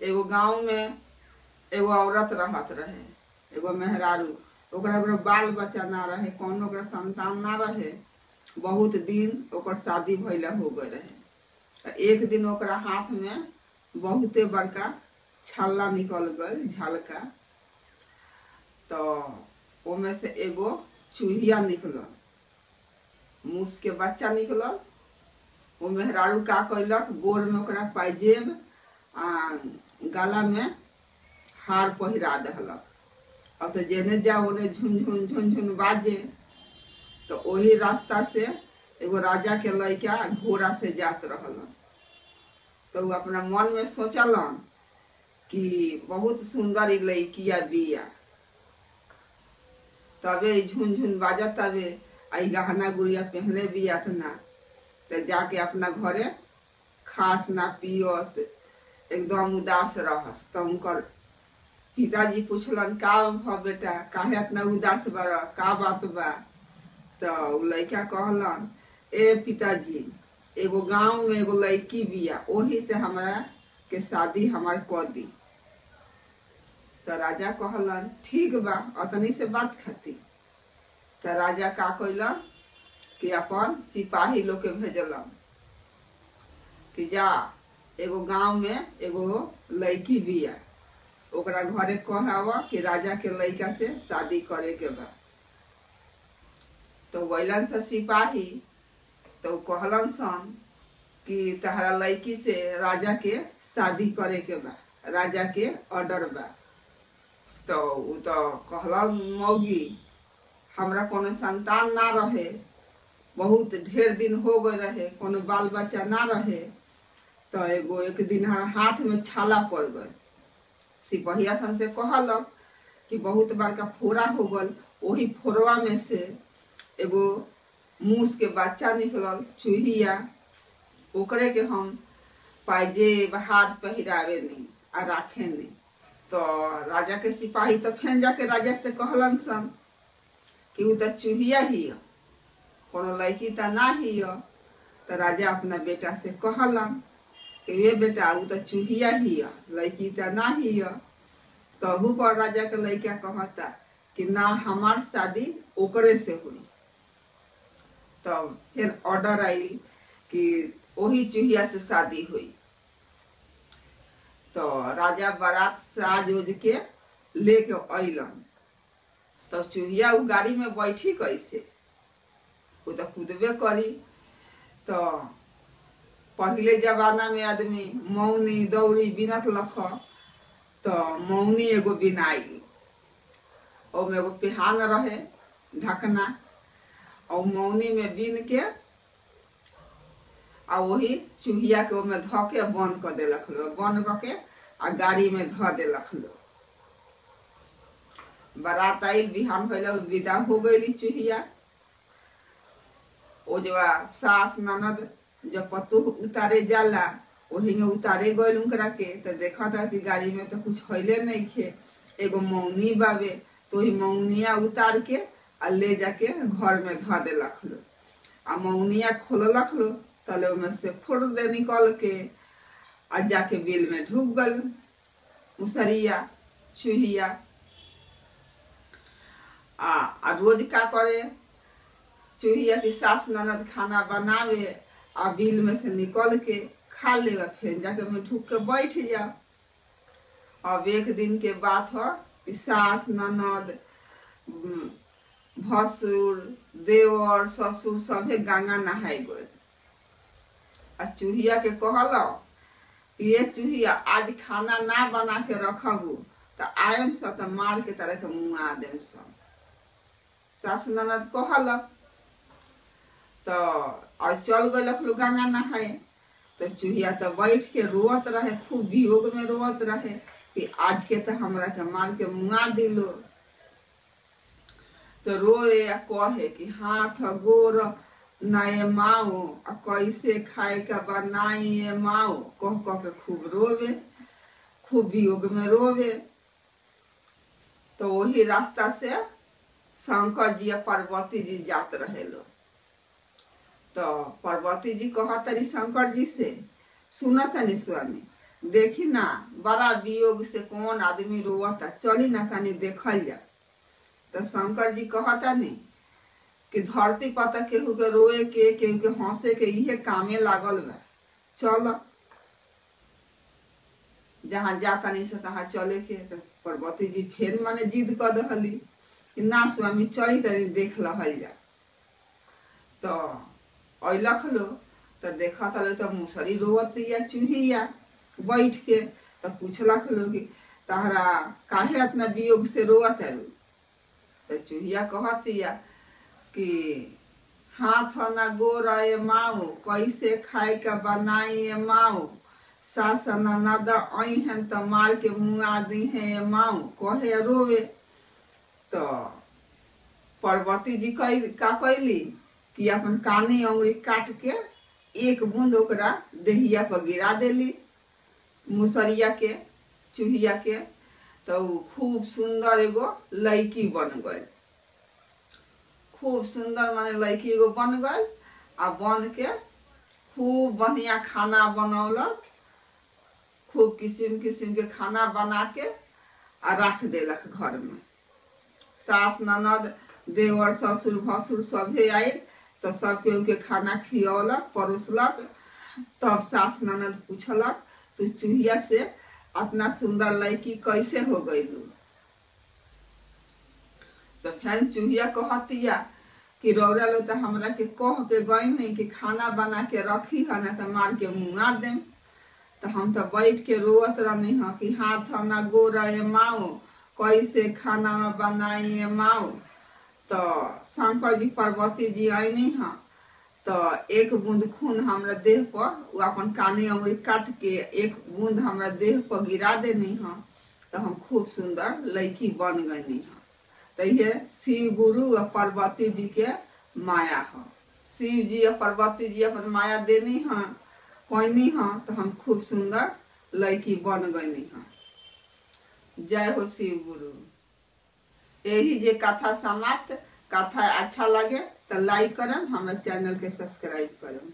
एगो गांव में एगो औरत रहत रहे, एगो मेहरारू। ओकरा बाल बच्चा ना रहे, कौनो ओकरा संतान ना रहे। बहुत दिन ओकर शादी भइला हो गए रहे। एक दिन ओकरा हाथ में बहुते बड़का छल्ला निकल गल, झलका। तो ओमे से एगो चूहिया निकलल, मूस के बच्चा निकलल। वो मेहरारू का कैलक, गोर में ओकरा पायजेब गला में हार पहिरा दहलक। अब तो जेने जा ओने झुनझुन झुनझुन बाजे। तो वही रास्ता से एगो राजा के लड़का घोड़ा से जात रहलन। तो वो अपना मन में सोचलन कि बहुत सुंदर ई लड़किया बिया, तबे झुनझुन बाजा, तबे आई गहना गुड़िया पहनले बिया तना। तो जाके अपना घरे खास ना पियस, एकदम उदास रहस। तो उनकर पिताजी पूछलन, का भ बेटा, काहे इतना उदास बा, का बात बा? तो लड़का कहलन, ए पिताजी, एगो गांव में एगो लड़की बिया, ओही से हमरा के शादी हमार कर दी। तो राजा कहलन, ठीक बा, अतनी से बात खाती। तो राजा का कैलन कि अपन सिपाही लोग के भेजलन कि जा एगो गांव में एगो लड़की बिया, ओकरा घरे कहवा कि राजा के लड़का से शादी करे के बा। तो वैलन से सिपाही तो कहलन सन कि तहरा लड़की से राजा के शादी करे के बा, राजा के ऑर्डर बा। तो उ तो कहलन, मौगी, हमरा कोनो संतान ना रहे, बहुत ढेर दिन हो गए रहे, कोनो बाल बच्चा ना रहे। तो एगो एक दिन हाथ में छाला पड़ गए। सिपहिया सन से कहलक कि बहुत बड़का फोड़ा हो गल, वही फोड़वा में से एगो मूस के बच्चा निकलल, चूहिया। ओकरे के हम पायजेब हाथ पहिरावे नहीं आ राखे नहीं। तो राजा के सिपाही तो फेन जाके राजा से कहलन सन कि उ तो चूहिया ही है, कोनो लड़की तो ना ही है। तो राजा अपना बेटा से कहलन कि ये बेटा, उ तो चूहिया ही है, लड़की तो ना ही है। तो हु पर राजा के लड़का कहता कि ना, हमार शादी ओकरे से हुई। तो फिर ऑर्डर आई कि वही चूहिया से शादी हुई। तो राजा बारात साज ओज के लेके अइलन। तो चूहिया उ गाड़ी में बैठी कैसे, वो तो कूदबे करी। तो पहले जमाना में आदमी मौनी दौरी बिनत लख। तो मौनी एगो बिनाई, ओमे एगो पिहान रहे ढकना, और मौनी में बिन के आ वही चूहिया के ओमे ध के बंद कर देलक लो, बंद करके आ गाड़ी में ध देलक लो। बारात आइल, बिहान भइल, विदा हो गई चूहिया। ओ जवा सास ननद जब पतोह उतारे जाला, वही में उतारे गइल उनकरा के। तो देखा था कि गाड़ी में तो कुछ हइले नहीं खे, एगो मौनी बावे। तो ही मौनिया उतार के आ ले जाके घर में ध देलक लो। आ मौनिया खोललक लो, तले में से फुर दे निकल के आ जाके बिल में ढुक गल मुसरिया चूहिया। आ रोज का करे, चूहिया की सास ननद खाना बनावे, आ बिल में से निकल के खा लेगा, फिर जाके में ढुक के बैठ जा। अब एक दिन के बात हो कि सास ननद भसुर देवर ससुर सभे गंगा नहाए गए। आ चूहिया के कहल, ये चूहिया, आज खाना ना बना के रखबू तो आयम स तो मार के तरह के मुँह देम सब। सास ननद कहल तो और चल गए लोग गंगा नहाए। तो चूहिया तो बैठ के रोवत रहे, खूब वियोग में रोवत रहे कि आज के तो हमरा के मार के मुँह दिलो। तो रोए आ कहे कि हाथ गोर नाये माओ, आ कैसे खाए का बनाई माओ, कह कह के खूब रोवे, खूब वियोग में रोवे। तो वही रास्ता से शंकर जी या पार्वती जी जात रहे लो। तो पार्वती जी कहतरी शंकर जी से, सुनतनी स्वामी, देखी ना बड़ा वियोग से कौन आदमी रोवता, चली ना तनी देखल जा। तो शंकर जी कहता नहीं कि धरती पता केहू के रोए के केहू के हंसे के इहे कामे लागल बा, चल जहाँ जाता नहीं से तहाँ चले के। तो पार्वती जी फिर माने जिद कर दहली कि ना स्वामी चली तनी देख लहल जा। तो अइलख लो तो देखा था तो मुसरी रोवत या चूहिया बैठ के। तो पूछलक लो कि तहरा काहे इतना वियोग से रोवत है। तो चूहिया कहतिया कि हाथ न गोर ए माऊ, कैसे खाए का बनाई ए माऊ, सास ननद आई हैं तो मार के मुआ दी है माऊ, कहे रोवे। तो पार्वती जी का कैली कि अपन कानी अंगुरी काट के एक बूंद ओकरा देहिया पर गिरा देली मुसरिया के चूहिया के। तो खूब सुंदर एगो लड़की बन गई, खूब सुंदर माने लड़की एगो बन गई। आ बन के खूब बढ़िया खाना बनौलक, खूब किस्म किस्म के खाना बना के आ रख देलक घर में। सास ननद देवर ससुर भसुर सभे आयल तो सबके उनके खाना खियौलक परोसलक। तब सास ननद पूछलक तू चूहिया से इतना सुंदर लड़की कैसे हो गईलू। तो फिर चूहिया कहतिया कि रौरा लो तो हमरा के कह के गई नहीं कि खाना बना के रखी है ना तो मार के मुँगा दें। तो हम तो बैठ के रोवत रहनी है कि हाथ ना गोर ए माऊ, कैसे खाना बनाई ए माऊ। तो शंकर जी पार्वती जी आईनी है तो एक बूंद खून हमरा देह पर वो अपन कानी अंगुरी काट के एक बूंद हमरा देह पर गिरा देनी है। तो हम खूब सुंदर लड़की बन गई है। तो ये शिव गुरु और पार्वती जी के माया है। शिव जी और पार्वती जी अपन माया देनी है कोईनी है। तो हम खूब सुंदर लड़की बन गई है। जय हो शिव गुरु। यही जे कथा समाप्त। कथा अच्छा लगे तो लाइक करम, हमारे चैनल के सब्सक्राइब करम।